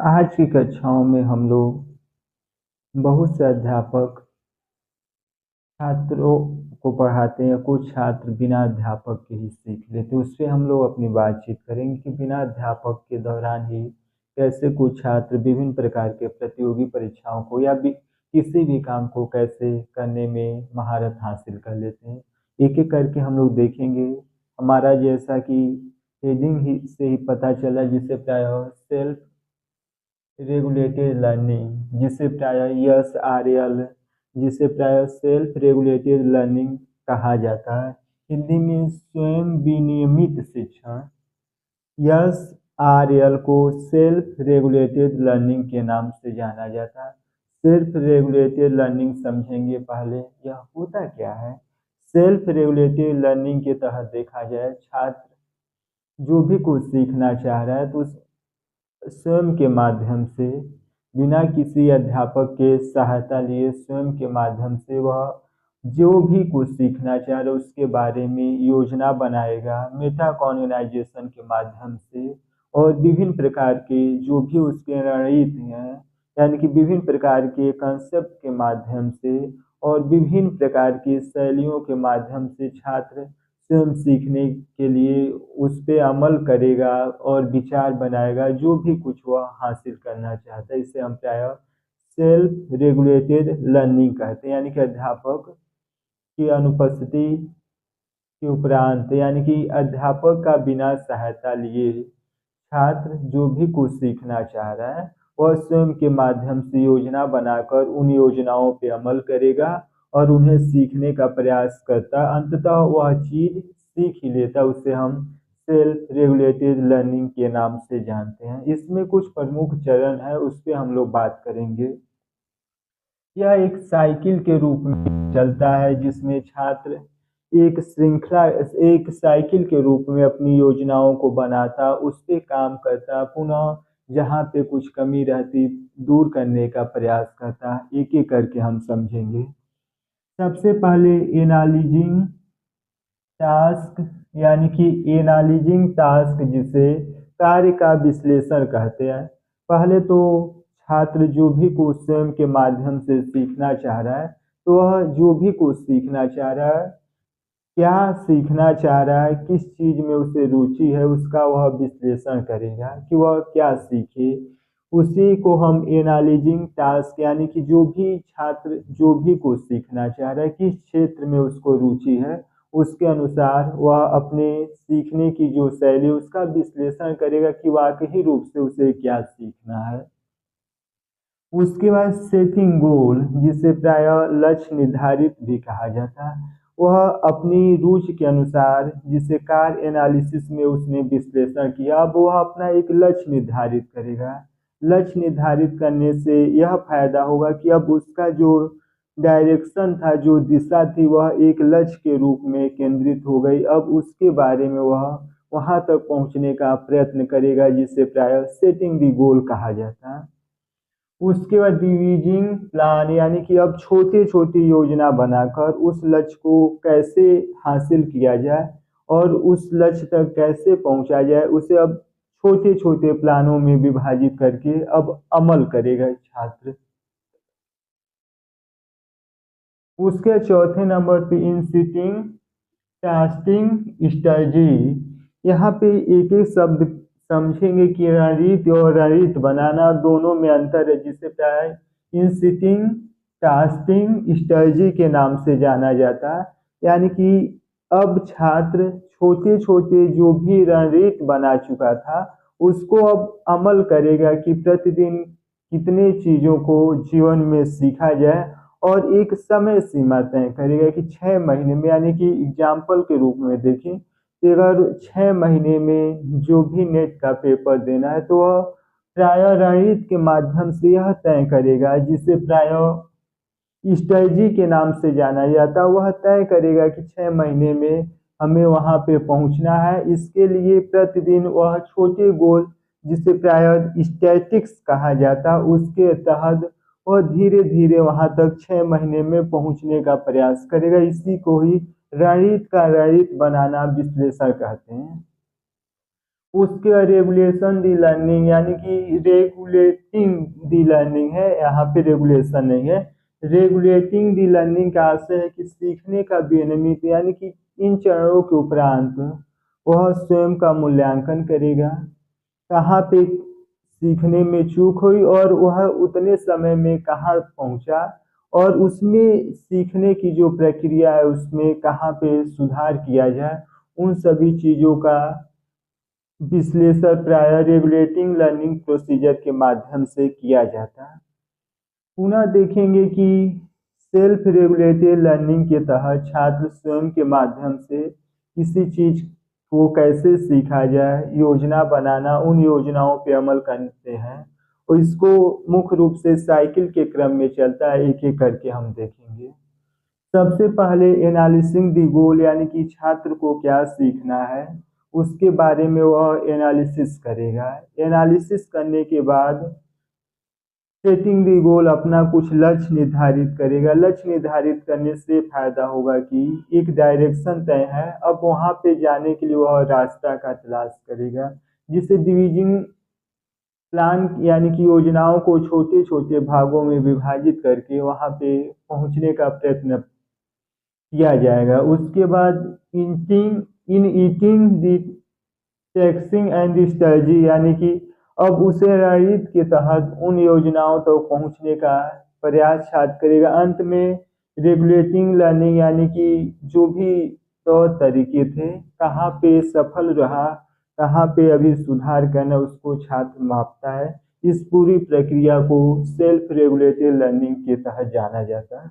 आज की कक्षाओं में हम लोग बहुत से अध्यापक छात्रों को पढ़ाते हैं। कुछ छात्र बिना अध्यापक के ही सीख लेते हैं। उससे हम लोग अपनी बातचीत करेंगे कि बिना अध्यापक के दौरान ही कैसे कुछ छात्र विभिन्न प्रकार के प्रतियोगी परीक्षाओं को या भी किसी भी काम को कैसे करने में महारत हासिल कर लेते हैं। एक एक करके हम लोग देखेंगे। हमारा जैसा कि हेडिंग ही से ही पता चला, जिसे प्राय सेल्फ रेगुलेटेड लर्निंग, जिसे प्राय SRL, जिसे प्राय सेल्फ रेगुलेटेड लर्निंग कहा जाता है। हिंदी में स्वयं विनियमित शिक्षण। SRL को सेल्फ रेगुलेटेड लर्निंग के नाम से जाना जाता है। सेल्फ रेगुलेटेड लर्निंग समझेंगे। पहले यह होता क्या है। सेल्फ रेगुलेटेड लर्निंग के तहत देखा जाए, छात्र जो भी कुछ सीखना चाह रहा है तो उस स्वयं के माध्यम से, बिना किसी अध्यापक के सहायता लिए, स्वयं के माध्यम से वह जो भी कुछ सीखना चाह रहा है उसके बारे में योजना बनाएगा मेटा कॉन्गनाइजेशन के माध्यम से। और विभिन्न प्रकार के जो भी उसके रणनीति हैं, यानी कि विभिन्न प्रकार के कंसेप्ट के माध्यम से और विभिन्न प्रकार की शैलियों के माध्यम से छात्र स्वयं सीखने के लिए उस पर अमल करेगा और विचार बनाएगा जो भी कुछ वह हासिल करना चाहता है। इसे हम प्राय सेल्फ रेगुलेटेड लर्निंग कहते हैं। यानी कि अध्यापक की अनुपस्थिति के उपरांत, यानी कि अध्यापक का बिना सहायता लिए छात्र जो भी कुछ सीखना चाह रहा है वह स्वयं के माध्यम से योजना बनाकर उन योजनाओं पर अमल करेगा और उन्हें सीखने का प्रयास करता। अंततः वह चीज सीख ही लेता। उसे हम सेल्फ रेगुलेटेड लर्निंग के नाम से जानते हैं। इसमें कुछ प्रमुख चरण है, उस पर हम लोग बात करेंगे। यह एक साइकिल के रूप में चलता है, जिसमें छात्र एक श्रृंखला, एक साइकिल के रूप में अपनी योजनाओं को बनाता, उस पर काम करता, पुनः जहाँ पे कुछ कमी रहती दूर करने का प्रयास करता। एक एक करके हम समझेंगे। सबसे पहले एनालिजिंग टास्क, यानी कि एनालिजिंग टास्क जिसे कार्य का विश्लेषण कहते हैं। पहले तो छात्र जो भी कुछ स्वयं के माध्यम से सीखना चाह रहा है, तो वह जो भी कुछ सीखना चाह रहा है, क्या सीखना चाह रहा है, किस चीज में उसे रुचि है, उसका वह विश्लेषण करेगा कि वह क्या सीखे। उसी को हम एनालिजिंग टास्क, यानी कि जो भी छात्र जो भी कुछ सीखना चाह रहा है, किस क्षेत्र में उसको रुचि है, उसके अनुसार वह अपने सीखने की जो शैली उसका विश्लेषण करेगा कि वाकई रूप से उसे क्या सीखना है। उसके बाद सेटिंग गोल, जिसे प्राय लक्ष्य निर्धारित भी कहा जाता है, वह अपनी रुचि के अनुसार, जिसे कार एनालिसिस में उसने विश्लेषण किया, अब वह अपना एक लक्ष्य निर्धारित करेगा। लक्ष्य निर्धारित करने से यह फायदा होगा कि अब उसका जो डायरेक्शन था, जो दिशा थी, वह एक लक्ष्य के रूप में केंद्रित हो गई। अब उसके बारे में वह वहां तक पहुंचने का प्रयत्न करेगा, जिसे प्राय सेटिंग दी गोल कहा जाता है। उसके बाद डिवीजिंग प्लान, यानी कि अब छोटे छोटे योजना बनाकर उस लक्ष्य को कैसे हासिल किया जाए और उस लक्ष्य तक कैसे पहुंचा जाए, उसे अब छोटे छोटे प्लानों में विभाजित करके अब अमल करेगा छात्र। उसके चौथे नंबर पे इंसिटिंग टास्किंग स्ट्रेटजी। यहाँ पे एक एक शब्द समझेंगे कि रणनीति और रणनीति बनाना दोनों में अंतर है, जिसे प्राय इंसिटिंग टास्किंग स्ट्रेटजी के नाम से जाना जाता है। यानी कि अब छात्र छोटे छोटे जो भी रणनीति बना चुका था उसको अब अमल करेगा कि प्रतिदिन कितने चीजों को जीवन में सीखा जाए और एक समय सीमा तय करेगा कि 6 महीने में, यानी कि एग्जाम्पल के रूप में देखें कि अगर 6 महीने में जो भी नेट का पेपर देना है तो वह प्राय रणनीति के माध्यम से यह तय करेगा, जिसे प्राय स्ट्रेटजी के नाम से जाना जाता। वह तय करेगा कि 6 महीने में हमें वहां पे पहुंचना है। इसके लिए प्रतिदिन वह छोटे गोल, जिसे प्राय स्टैटिक्स कहा जाता, उसके तहत वह धीरे धीरे वहां तक 6 महीने में पहुंचने का प्रयास करेगा। इसी को ही रणनीति का रणनीति बनाना विश्लेषण कहते हैं। उसके रेगुलेशन दी लर्निंग यानी कि रेगुलेटिंग दी लर्निंग है, यहाँ पे रेगुलेशन नहीं है। रेगुलेटिंग दी लर्निंग का आशय है कि सीखने का विनियमित यानी कि इन चरणों के उपरांत वह स्वयं का मूल्यांकन करेगा, कहाँ पे सीखने में चूक हुई और वह उतने समय में कहाँ पहुंचा, और उसमें सीखने की जो प्रक्रिया है उसमें कहाँ पे सुधार किया जाए, उन सभी चीज़ों का विश्लेषण प्राय रेगुलेटिंग लर्निंग प्रोसीजर के माध्यम से किया जाता है। पुनः देखेंगे कि सेल्फ रेगुलेटेड लर्निंग के तहत छात्र स्वयं के माध्यम से किसी चीज को कैसे सीखा जाए, योजना बनाना, उन योजनाओं पे अमल करते हैं और इसको मुख्य रूप से साइकिल के क्रम में चलता है, एक एक करके हम देखेंगे। सबसे पहले एनालिसिंग दी गोल यानी कि छात्र को क्या सीखना है उसके बारे में वह एनालिसिस करेगा। एनालिसिस करने के बाद सेटिंग दी गोल अपना कुछ लक्ष्य निर्धारित करेगा। लक्ष्य निर्धारित करने से फायदा होगा कि एक डायरेक्शन तय है, अब वहां पे जाने के लिए वह रास्ता का तलाश करेगा, जिसे डिवीजिंग प्लान यानी कि योजनाओं को छोटे छोटे भागों में विभाजित करके वहां पे पहुंचने का प्रयत्न किया जाएगा। उसके बाद in eating the taxing and strategy यानी कि अब उसे रणनीति के तहत उन योजनाओं तक तो पहुंचने का प्रयास छात्र करेगा। अंत में रेगुलेटिंग लर्निंग यानी कि जो भी तौर तरीके थे कहाँ पे सफल रहा, कहाँ पे अभी सुधार करना, उसको छात्र मापता है। इस पूरी प्रक्रिया को सेल्फ रेगुलेटेड लर्निंग के तहत जाना जाता है।